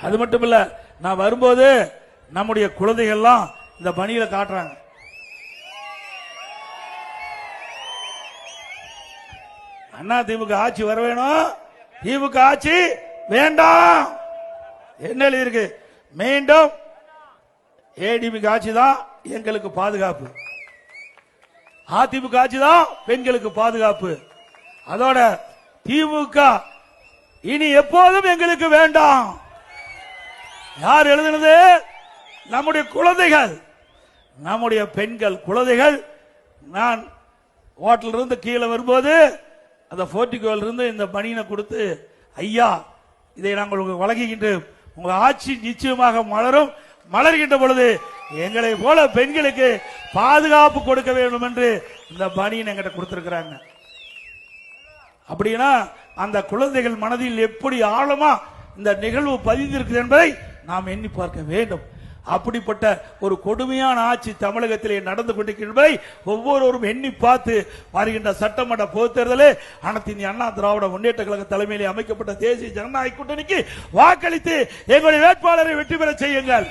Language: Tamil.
அது மட்டும் இல்ல, நான் வரும்போது நம்முடைய குழந்தைகள்லாம் இந்த பணியில காட்டுறாங்க. அண்ணா திமுக ஆட்சி வர வேணும், திமுக ஆட்சி வேண்டாம். என்ன எழுதியிருக்கு? மீண்டும் ஏடிஎம்கே ஆட்சி தான் எங்களுக்கு பாதுகாப்பு, அதிமுக ஆட்சி தான் பெண்களுக்கு பாதுகாப்பு. அதோட திமுக இனி எப்போதும் எங்களுக்கு வேண்டாம். யார் எழுதுனது? நம்முடைய குழந்தைகள், நம்முடைய பெண்கள் குழந்தைகள். நான் ஹோட்டல் இருந்து கீழே வரும்போது அந்த போர்ட்டிகோல் இருந்து இந்த பனியனை கொடுத்து, ஐயா இதை நாங்கள் உங்களுக்கு வழங்குகின்றோம், உங்க ஆட்சி நிச்சயமாக மலரும், மலர்கின்ற பொழுது எங்களை போல பெண்களுக்கு பாதுகாப்பு கொடுக்க வேண்டும் என்று இந்த பனியன் எங்கிட்ட கொடுத்திருக்கிறாங்க. அப்படின்னா அந்த குழந்தைகள் மனதில் எப்படி ஆழமா இந்த நிகழ்வு பதிந்திருக்குது என்பதை நாம் எண்ணி பார்க்க வேண்டும். அப்படிப்பட்ட ஒரு கொடுமையான ஆட்சி தமிழகத்திலே நடந்து கொண்டிருக்கின்றதை ஒவ்வொருவரும் எண்ணி பார்த்து வருகின்ற சட்டமன்ற பொதுத் தேர்தலில் அனைத்து இந்திய அண்ணா திராவிட முன்னேற்ற கழக தலைமையிலே அமைக்கப்பட்ட தேசிய ஜனநாயக கூட்டணிக்கு வாக்களித்து எங்களுடைய வேட்பாளரை வெற்றி பெற செய்யுங்கள்.